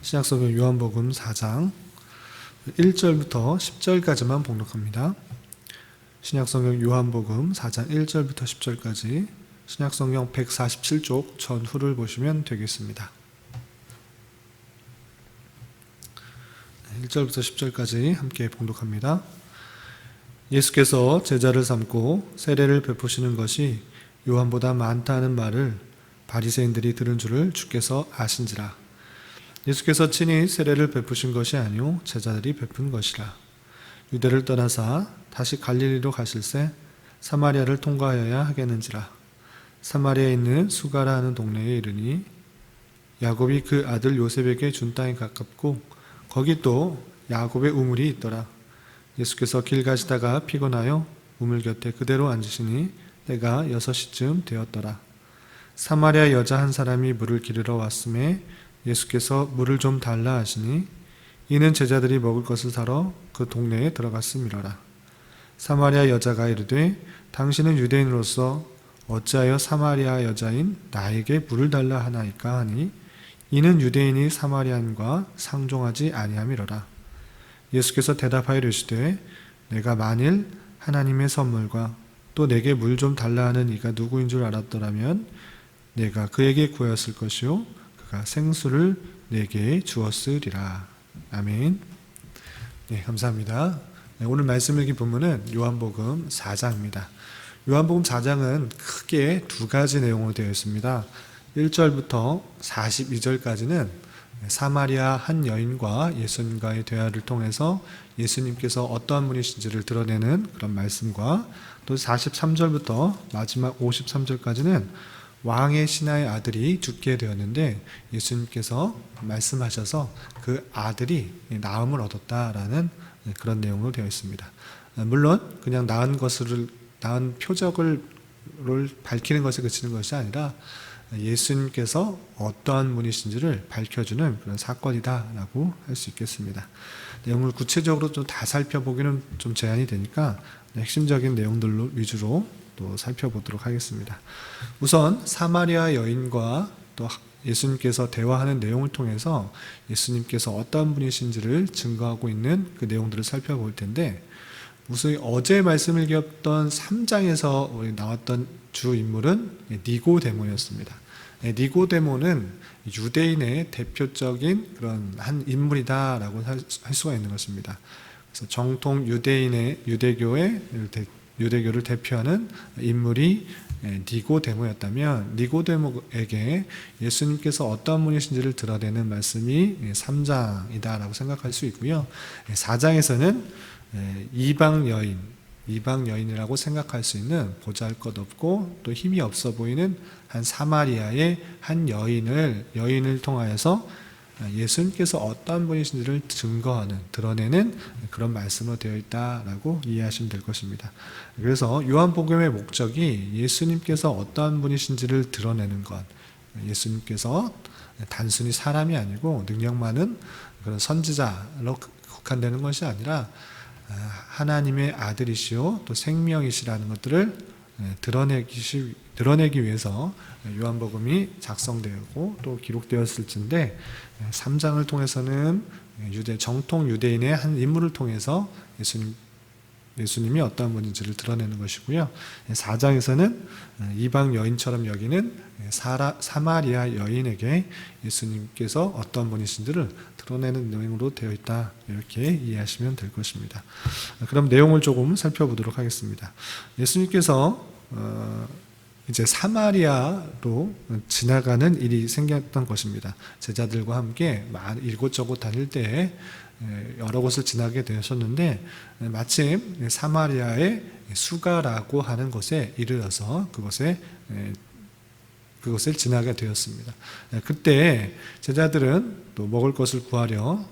신약성경 요한복음 4장 1절부터 10절까지만 봉독합니다. 신약성경 요한복음 4장 1절부터 10절까지 신약성경 147쪽 전후를 보시면 되겠습니다. 1절부터 10절까지 함께 봉독합니다. 예수께서 제자를 삼고 세례를 베푸시는 것이 요한보다 많다는 말을 바리새인들이 들은 줄을 주께서 아신지라. 예수께서 친히 세례를 베푸신 것이 아니요 제자들이 베푼 것이라. 유대를 떠나사 다시 갈릴리로 가실새 사마리아를 통과하여야 하겠는지라. 사마리아에 있는 수가라 하는 동네에 이르니 야곱이 그 아들 요셉에게 준 땅에 가깝고 거기 또 야곱의 우물이 있더라. 예수께서 길 가시다가 피곤하여 우물 곁에 그대로 앉으시니 때가 6시쯤 되었더라. 사마리아 여자 한 사람이 물을 기르러 왔음에 예수께서 물을 좀 달라 하시니 이는 제자들이 먹을 것을 사러 그 동네에 들어갔음이로라. 사마리아 여자가 이르되 당신은 유대인으로서 어찌하여 사마리아 여자인 나에게 물을 달라 하나이까 하니 이는 유대인이 사마리안과 상종하지 아니함이로라. 예수께서 대답하여 이르시되 내가 만일 하나님의 선물과 또 내게 물 좀 달라 하는 이가 누구인 줄 알았더라면 내가 그에게 구하였을 것이요 그가 생수를 내게 주었으리라. 아멘. 네, 감사합니다. 네, 오늘 말씀 읽기 본문은 요한복음 4장입니다. 요한복음 4장은 크게 두 가지 내용으로 되어 있습니다. 1절부터 42절까지는 사마리아 한 여인과 예수님과의 대화를 통해서 예수님께서 어떠한 분이신지를 드러내는 그런 말씀과 또 43절부터 마지막 53절까지는 왕의 신하의 아들이 죽게 되었는데 예수님께서 말씀하셔서 그 아들이 나음을 얻었다라는 그런 내용으로 되어 있습니다. 물론 그냥 낳은 표적을 밝히는 것에 그치는 것이 아니라 예수님께서 어떠한 분이신지를 밝혀주는 그런 사건이다라고 할 수 있겠습니다. 내용을 구체적으로 좀 다 살펴보기는 좀 제한이 되니까 핵심적인 내용들로 위주로 또 살펴보도록 하겠습니다. 우선 사마리아 여인과 또 예수님께서 대화하는 내용을 통해서 예수님께서 어떤 분이신지를 증거하고 있는 그 내용들을 살펴볼 텐데, 우선 어제 말씀을 읽었던 3장에서 나왔던 주 인물은 니고데모였습니다. 니고데모는 유대인의 대표적인 그런 한 인물이다라고 할 수가 있는 것입니다. 그래서 정통 유대교를 대표하는 인물이 니고데모였다면 니고데모에게 예수님께서 어떤 분이신지를 드러내는 말씀이 3장이다라고 생각할 수 있고요. 4장에서는 이방 여인이라고 생각할 수 있는 보잘것없고 또 힘이 없어 보이는 한 사마리아의 한 여인을 통하여서 예수님께서 어떠한 분이신지를 드러내는 그런 말씀으로 되어 있다라고 이해하시면 될 것입니다. 그래서 요한복음의 목적이 예수님께서 어떠한 분이신지를 드러내는 것, 예수님께서 단순히 사람이 아니고 능력 많은 그런 선지자로 국한되는 것이 아니라 하나님의 아들이시오 또 생명이시라는 것들을 드러내기 위해서 요한복음이 작성되고 또 기록되었을 텐데, 3장을 통해서는 정통 유대인의 한 인물을 통해서 예수님이 어떠한 분인지를 드러내는 것이고요. 4장에서는 이방 여인처럼 여기는 사마리아 여인에게 예수님께서 어떤 분이신지를 드러내는 내용으로 되어 있다, 이렇게 이해하시면 될 것입니다. 그럼 내용을 조금 살펴보도록 하겠습니다. 예수님께서 이제 사마리아로 지나가는 일이 생겼던 것입니다. 제자들과 함께 이곳저곳 다닐 때에 여러 곳을 지나게 되셨는데 마침 사마리아의 수가라고 하는 곳에 이르러서 그곳을 지나게 되었습니다. 그때 제자들은 또 먹을 것을 구하려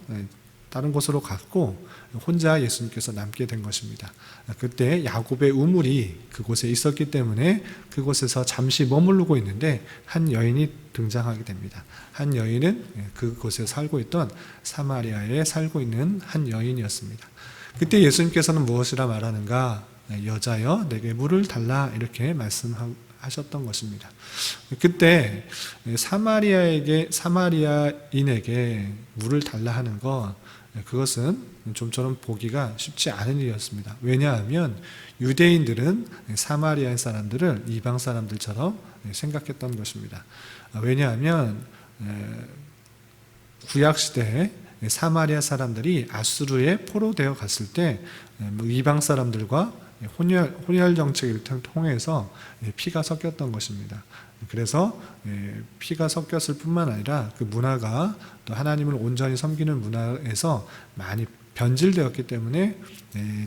다른 곳으로 갔고 혼자 예수님께서 남게 된 것입니다. 그때 야곱의 우물이 그곳에 있었기 때문에 그곳에서 잠시 머무르고 있는데 한 여인이 등장하게 됩니다. 한 여인은 그곳에 살고 있던 사마리아에 살고 있는 한 여인이었습니다. 그때 예수님께서는 무엇이라 말하는가? 여자여 내게 물을 달라, 이렇게 말씀하고 하셨던 것입니다. 그때 사마리아인에게 물을 달라 하는 것, 그것은 좀처럼 보기가 쉽지 않은 일이었습니다. 왜냐하면 유대인들은 사마리아 사람들을 이방 사람들처럼 생각했던 것입니다. 왜냐하면 구약시대에 사마리아 사람들이 아수르에 포로되어 갔을 때 이방 사람들과 혼혈 정책을 통해서 피가 섞였던 것입니다. 그래서 피가 섞였을 뿐만 아니라 그 문화가 또 하나님을 온전히 섬기는 문화에서 많이 변질되었기 때문에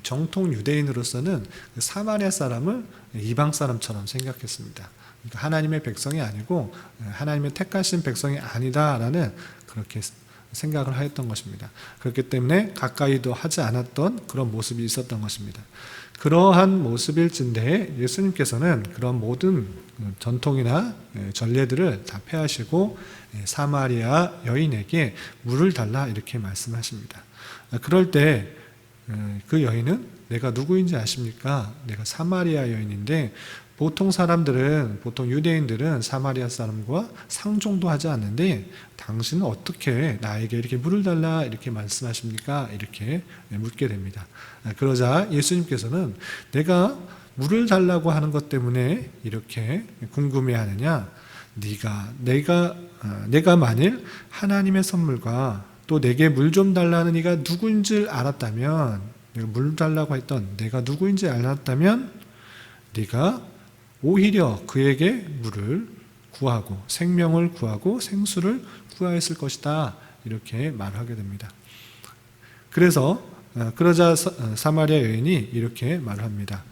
정통 유대인으로서는 그 사마리아 사람을 이방 사람처럼 생각했습니다. 그러니까 하나님의 백성이 아니고 하나님의 택하신 백성이 아니다라는 그렇게 생각을 하였던 것입니다. 그렇기 때문에 가까이도 하지 않았던 그런 모습이 있었던 것입니다. 그러한 모습일진데 예수님께서는 그런 모든 전통이나 전례들을 다 폐하시고 사마리아 여인에게 물을 달라 이렇게 말씀하십니다. 그럴 때 그 여인은 내가 누구인지 아십니까? 내가 사마리아 여인인데 보통 유대인들은 사마리아 사람과 상종도 하지 않는데 당신은 어떻게 나에게 이렇게 물을 달라 이렇게 말씀하십니까? 이렇게 묻게 됩니다. 그러자 예수님께서는 내가 물을 달라고 하는 것 때문에 이렇게 궁금해하느냐? 내가 만일 하나님의 선물과 또 내게 물 좀 달라는 이가 누구인 줄 알았다면, 내가 물 달라고 했던 내가 누구인지 알았다면 네가 오히려 그에게 물을 구하고 생명을 구하고 생수를 구하였을 것이다 이렇게 말하게 됩니다. 그러자 사마리아 여인이 이렇게 말합니다.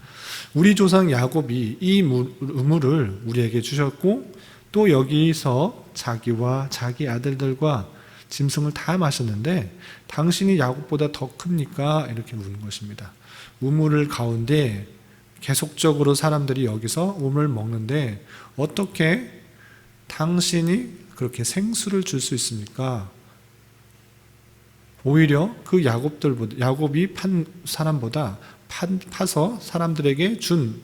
우리 조상 야곱이 이 우물을 우리에게 주셨고 또 여기서 자기와 자기 아들들과 짐승을 다 마셨는데 당신이 야곱보다 더 큽니까? 이렇게 묻는 것입니다. 우물 가운데 계속적으로 사람들이 여기서 우물을 먹는데 어떻게 당신이 그렇게 생수를 줄 수 있습니까? 오히려 그 야곱이 판 사람보다 파서 사람들에게 준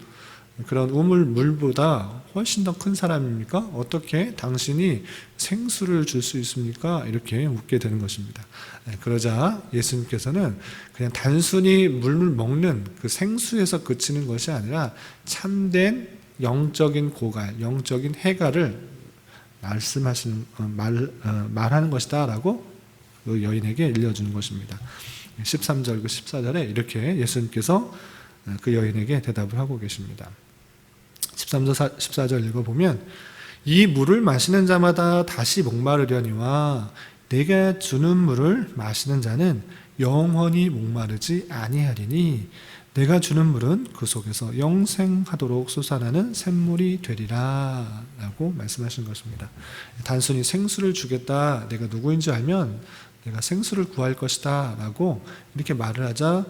그런 우물 물보다 훨씬 더 큰 사람입니까? 어떻게 당신이 생수를 줄 수 있습니까? 이렇게 묻게 되는 것입니다. 그러자 예수님께서는 그냥 단순히 물을 먹는 그 생수에서 그치는 것이 아니라 참된 영적인 고갈, 영적인 해갈을 말하는 것이다 라고 그 여인에게 일러주는 것입니다. 13절, 14절에 이렇게 예수님께서 그 여인에게 대답을 하고 계십니다. 13절, 14절 읽어보면 이 물을 마시는 자마다 다시 목마르려니와 내가 주는 물을 마시는 자는 영원히 목마르지 아니하리니 내가 주는 물은 그 속에서 영생하도록 솟아나는 샘물이 되리라 라고 말씀하신 것입니다. 단순히 생수를 주겠다, 내가 누구인지 알면 내가 생수를 구할 것이다 라고 이렇게 말을 하자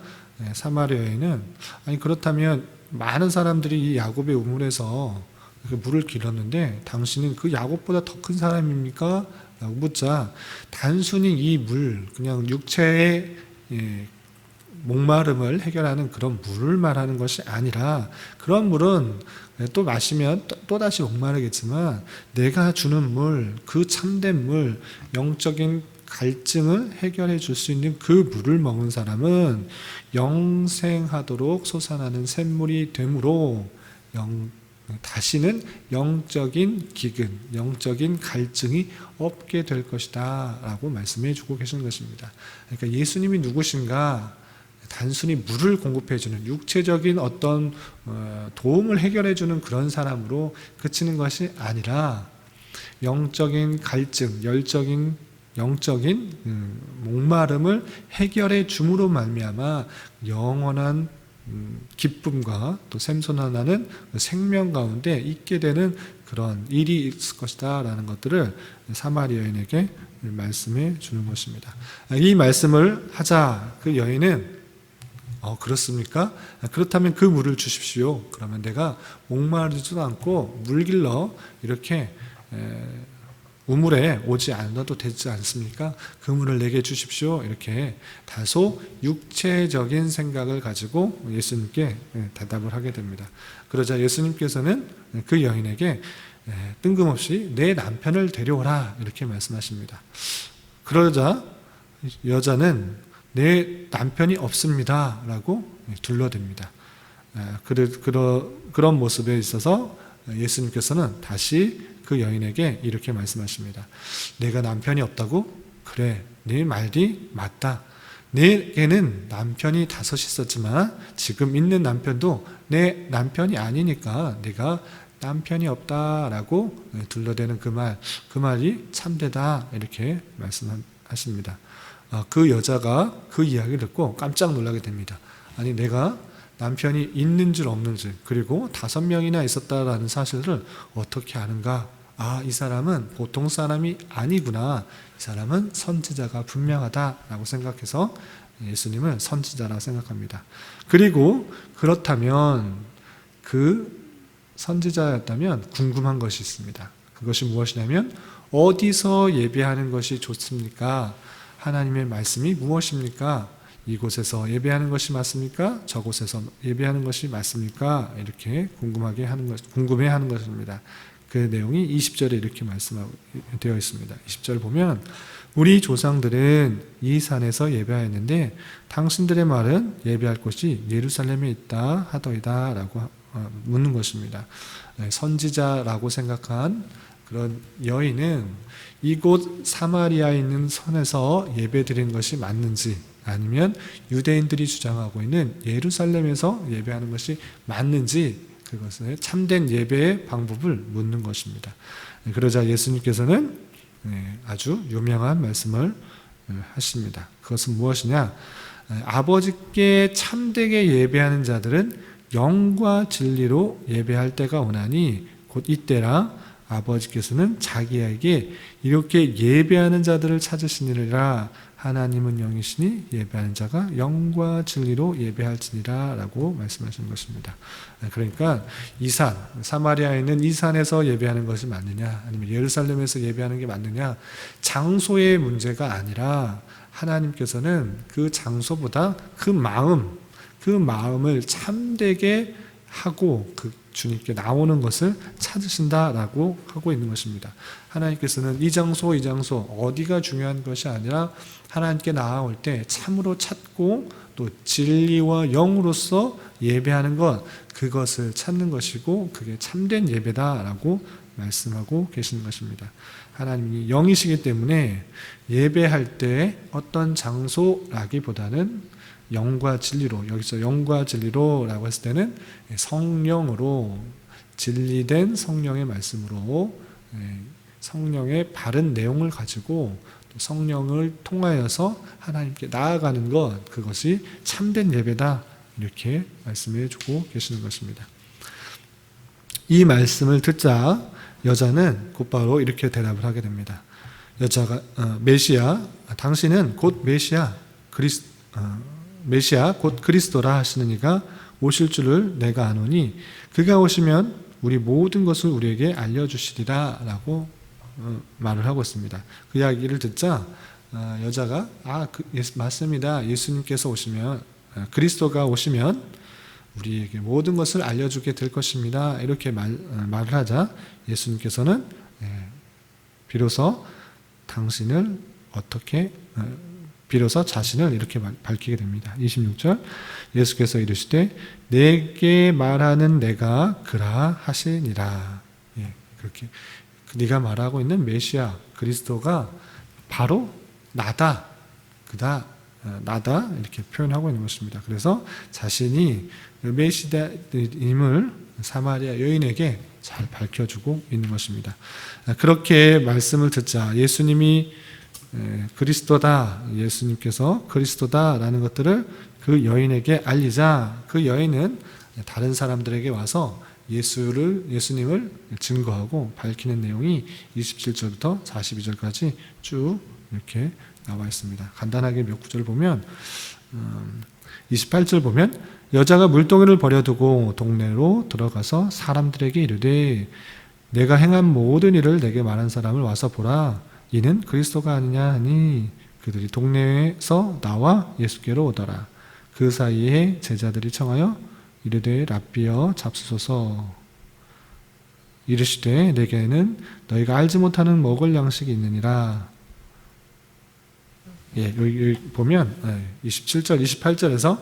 사마리아 여인은 아니 그렇다면 많은 사람들이 이 야곱의 우물에서 그 물을 길었는데 당신은 그 야곱보다 더 큰 사람입니까? 라고 묻자 단순히 이 물, 그냥 육체의 목마름을 해결하는 그런 물을 말하는 것이 아니라 그런 물은 또 마시면 또다시 목마르겠지만 내가 주는 물, 그 참된 물, 영적인 갈증을 해결해 줄 수 있는 그 물을 먹는 사람은 영생하도록 솟아나는 샘물이 되므로 다시는 영적인 기근, 영적인 갈증이 없게 될 것이다 라고 말씀해 주고 계시는 것입니다. 그러니까 예수님이 누구신가? 단순히 물을 공급해 주는 육체적인 어떤 도움을 해결해 주는 그런 사람으로 그치는 것이 아니라 영적인 갈증, 영적인 목마름을 해결해 줌으로 말미암아 영원한 기쁨과 또 샘솟아나는 생명 가운데 있게 되는 그런 일이 있을 것이다 라는 것들을 사마리아 여인에게 말씀해 주는 것입니다. 이 말씀을 하자 그 여인은 그렇습니까? 그렇다면 그 물을 주십시오. 그러면 내가 목마르지도 않고 물길러 이렇게 우물에 오지 않아도 되지 않습니까? 그물을 내게 주십시오. 이렇게 다소 육체적인 생각을 가지고 예수님께 대답을 하게 됩니다. 그러자 예수님께서는 그 여인에게 뜬금없이 내 남편을 데려오라 이렇게 말씀하십니다. 그러자 여자는 내 남편이 없습니다 라고 둘러댑니다. 그런 모습에 있어서 예수님께서는 다시 그 여인에게 이렇게 말씀하십니다. 내가 남편이 없다고? 그래, 네 말이 맞다. 내게는 남편이 5 있었지만 지금 있는 남편도 내 남편이 아니니까 네가 남편이 없다라고 둘러대는 그 말이 참되다 이렇게 말씀하십니다. 그 여자가 그 이야기를 듣고 깜짝 놀라게 됩니다. 아니 내가 남편이 있는 줄 없는 줄 그리고 5명이나 있었다라는 사실을 어떻게 아는가? 이 사람은 보통 사람이 아니구나. 이 사람은 선지자가 분명하다라고 생각해서 예수님을 선지자라고 생각합니다. 그리고 그렇다면 그 선지자였다면 궁금한 것이 있습니다. 그것이 무엇이냐면 어디서 예배하는 것이 좋습니까? 하나님의 말씀이 무엇입니까? 이곳에서 예배하는 것이 맞습니까? 저곳에서 예배하는 것이 맞습니까? 이렇게 궁금해하는 것입니다. 그 내용이 20절에 이렇게 되어 있습니다. 20절 보면 우리 조상들은 이 산에서 예배하였는데 당신들의 말은 예배할 곳이 예루살렘에 있다 하더이다 라고 묻는 것입니다. 선지자라고 생각한 그런 여인은 이곳 사마리아에 있는 선에서 예배드린 것이 맞는지 아니면 유대인들이 주장하고 있는 예루살렘에서 예배하는 것이 맞는지 그것을 참된 예배의 방법을 묻는 것입니다. 그러자 예수님께서는 아주 유명한 말씀을 하십니다. 그것은 무엇이냐? 아버지께 참되게 예배하는 자들은 영과 진리로 예배할 때가 오나니 곧 이때라 아버지께서는 자기에게 이렇게 예배하는 자들을 찾으시니라. 하나님은 영이시니 예배하는 자가 영과 진리로 예배할지니라 라고 말씀하시는 것입니다. 그러니까 이 산, 사마리아에 있는 이 산에서 예배하는 것이 맞느냐 아니면 예루살렘에서 예배하는 게 맞느냐 장소의 문제가 아니라 하나님께서는 그 장소보다 그 마음을 참되게 하고 그 주님께 나오는 것을 찾으신다라고 하고 있는 것입니다. 하나님께서는 이 장소 어디가 중요한 것이 아니라 하나님께 나아올 때 참으로 찾고 또 진리와 영으로서 예배하는 그것을 찾는 것이고 그게 참된 예배다라고 말씀하고 계시는 것입니다. 하나님이 영이시기 때문에 예배할 때 어떤 장소라기보다는 영과 진리로, 여기서 영과 진리로라고 했을 때는 성령으로 진리된 성령의 말씀으로 성령의 바른 내용을 가지고 성령을 통하여서 하나님께 나아가는 것, 그것이 참된 예배다 이렇게 말씀해 주고 계시는 것입니다. 이 말씀을 듣자 여자는 곧바로 이렇게 대답을 하게 됩니다. 여자가 메시아, 당신은 곧 메시아 곧 그리스도라 하시는 이가 오실 줄을 내가 아노니 그가 오시면 우리 모든 것을 우리에게 알려주시리라 라고 말을 하고 있습니다. 그 이야기를 듣자 여자가 맞습니다. 예수님께서 오시면 그리스도가 오시면 우리에게 모든 것을 알려주게 될 것입니다. 이렇게 말을 하자 예수님께서는 비로소 자신을 이렇게 밝히게 됩니다. 26절 예수께서 이르시되 내게 말하는 내가 그라 하시니라. 그렇게 네가 말하고 있는 메시아 그리스도가 바로 나다 이렇게 표현하고 있는 것입니다. 그래서 자신이 메시아임을 사마리아 여인에게 잘 밝혀주고 있는 것입니다. 그렇게 말씀을 듣자 예수님이 그리스도다, 예수님께서 그리스도다라는 것들을 그 여인에게 알리자 그 여인은 다른 사람들에게 와서 예수님을 증거하고 밝히는 내용이 27절부터 42절까지 쭉 이렇게 나와 있습니다. 간단하게 몇 구절 보면 28절 보면 여자가 물동이를 버려두고 동네로 들어가서 사람들에게 이르되 내가 행한 모든 일을 내게 말한 사람을 와서 보라. 이는 그리스도가 아니냐 하니 그들이 동네에서 나와 예수께로 오더라. 그 사이에 제자들이 청하여 이르되 랍비여 잡수소서. 이르시되 내게는 너희가 알지 못하는 먹을 양식이 있느니라. 여기 보면 27절 28절에서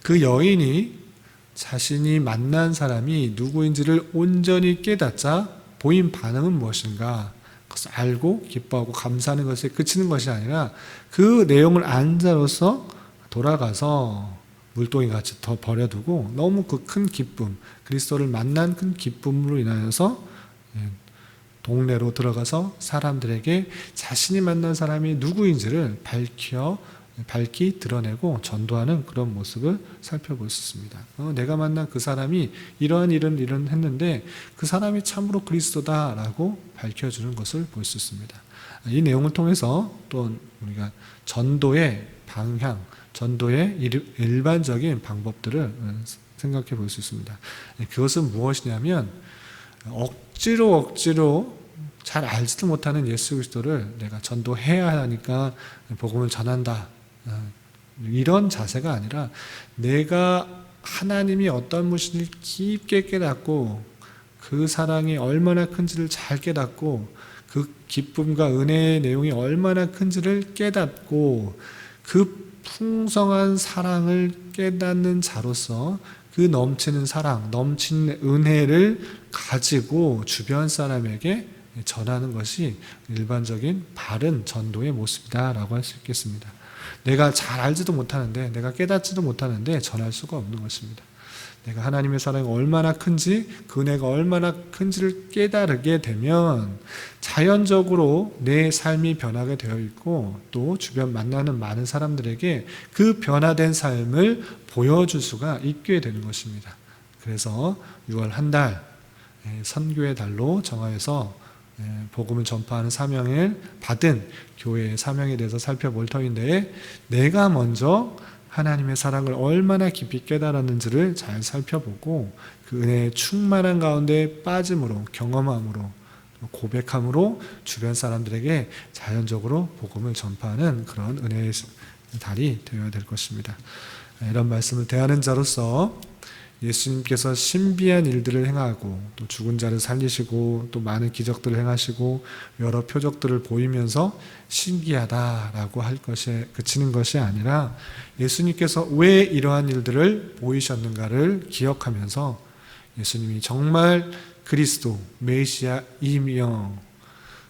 그 여인이 자신이 만난 사람이 누구인지를 온전히 깨닫자 보인 반응은 무엇인가? 그것을 알고 기뻐하고 감사하는 것에 그치는 것이 아니라 그 내용을 안 자로서 돌아가서 물동이 같이 더 버려두고 너무 그 큰 기쁨, 그리스도를 만난 큰 기쁨으로 인하여서 동네로 들어가서 사람들에게 자신이 만난 사람이 누구인지를 밝히 드러내고 전도하는 그런 모습을 살펴볼 수 있습니다. 내가 만난 그 사람이 이러한 일은 했는데 그 사람이 참으로 그리스도다라고 밝혀주는 것을 볼 수 있습니다. 이 내용을 통해서 또 우리가 전도의 방향, 전도의 일반적인 방법들을 생각해 볼 수 있습니다. 그것은 무엇이냐면 억지로 잘 알지도 못하는 예수 그리스도를 내가 전도해야 하니까 복음을 전한다. 이런 자세가 아니라 내가 하나님이 어떤 분인지 깊게 깨닫고 그 사랑이 얼마나 큰지를 잘 깨닫고 그 기쁨과 은혜의 내용이 얼마나 큰지를 깨닫고 그 풍성한 사랑을 깨닫는 자로서 그 넘치는 사랑, 넘치는 은혜를 가지고 주변 사람에게 전하는 것이 일반적인 바른 전도의 모습이다라고 할 수 있겠습니다. 내가 잘 알지도 못하는데, 내가 깨닫지도 못하는데 전할 수가 없는 것입니다. 내가 하나님의 사랑이 얼마나 큰지, 그 은혜가 얼마나 큰지를 깨달게 되면 자연적으로 내 삶이 변하게 되어 있고 또 주변 만나는 많은 사람들에게 그 변화된 삶을 보여줄 수가 있게 되는 것입니다. 그래서 6월 한 달 선교의 달로 정하여서 복음을 전파하는 사명을 받은 교회의 사명에 대해서 살펴볼 터인데, 내가 먼저 하나님의 사랑을 얼마나 깊이 깨달았는지를 잘 살펴보고 그 은혜의 충만한 가운데 빠짐으로, 경험함으로, 고백함으로 주변 사람들에게 자연적으로 복음을 전파하는 그런 은혜의 달이 되어야 될 것입니다. 이런 말씀을 대하는 자로서 예수님께서 신비한 일들을 행하고 또 죽은 자를 살리시고 또 많은 기적들을 행하시고 여러 표적들을 보이면서 신기하다라고 할 것에 그치는 것이 아니라 예수님께서 왜 이러한 일들을 보이셨는가를 기억하면서 예수님이 정말 그리스도 메시아이며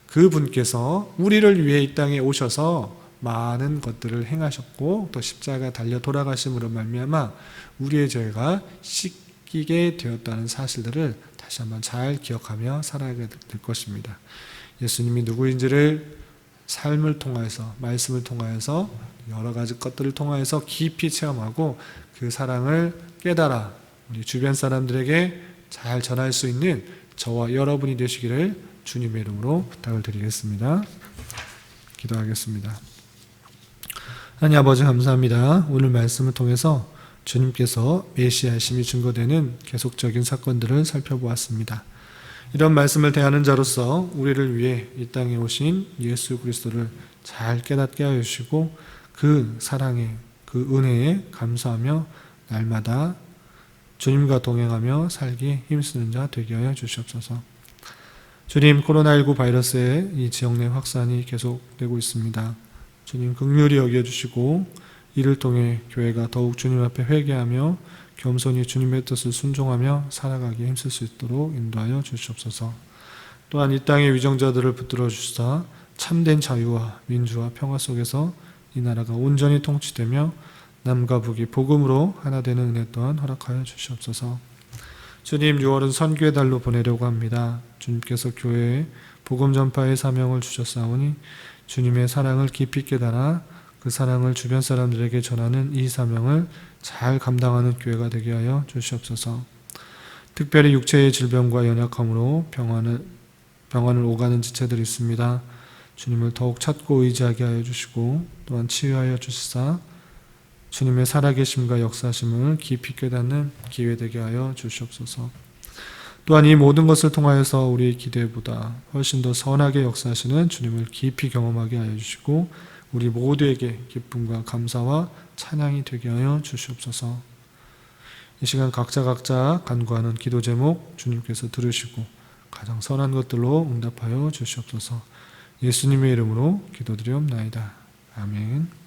그분께서 우리를 위해 이 땅에 오셔서 많은 것들을 행하셨고 또 십자가 달려 돌아가심으로 말미암아 우리의 죄가 씻기게 되었다는 사실들을 다시 한번 잘 기억하며 살아가게 될 것입니다. 예수님이 누구인지를 삶을 통하여서, 말씀을 통하여서, 여러 가지 것들을 통하여서 깊이 체험하고 그 사랑을 깨달아 우리 주변 사람들에게 잘 전할 수 있는 저와 여러분이 되시기를 주님의 이름으로 부탁을 드리겠습니다. 기도하겠습니다. 하나님 아버지 감사합니다. 오늘 말씀을 통해서 주님께서 메시아심이 증거되는 계속적인 사건들을 살펴보았습니다. 이런 말씀을 대하는 자로서 우리를 위해 이 땅에 오신 예수 그리스도를 잘 깨닫게 하여 주시고 그 사랑에, 그 은혜에 감사하며 날마다 주님과 동행하며 살기 힘쓰는 자 되게 하여 주시옵소서. 주님, 코로나19 바이러스의 이 지역 내 확산이 계속되고 있습니다. 주님 긍휼히 여겨주시고 이를 통해 교회가 더욱 주님 앞에 회개하며 겸손히 주님의 뜻을 순종하며 살아가기 힘쓸 수 있도록 인도하여 주시옵소서. 또한 이 땅의 위정자들을 붙들어 주시사 참된 자유와 민주와 평화 속에서 이 나라가 온전히 통치되며 남과 북이 복음으로 하나 되는 은혜 또한 허락하여 주시옵소서. 주님, 6월은 선교의 달로 보내려고 합니다. 주님께서 교회에 복음 전파의 사명을 주셨사오니 주님의 사랑을 깊이 깨달아 그 사랑을 주변 사람들에게 전하는 이 사명을 잘 감당하는 교회가 되게 하여 주시옵소서. 특별히 육체의 질병과 연약함으로 병원을 오가는 지체들이 있습니다. 주님을 더욱 찾고 의지하게 하여 주시고 또한 치유하여 주시사 주님의 살아계심과 역사심을 깊이 깨닫는 기회 되게 하여 주시옵소서. 또한 이 모든 것을 통하여서 우리의 기대보다 훨씬 더 선하게 역사하시는 주님을 깊이 경험하게 하여 주시고 우리 모두에게 기쁨과 감사와 찬양이 되게 하여 주시옵소서. 이 시간 각자 간구하는 기도 제목 주님께서 들으시고 가장 선한 것들로 응답하여 주시옵소서. 예수님의 이름으로 기도드리옵나이다. 아멘.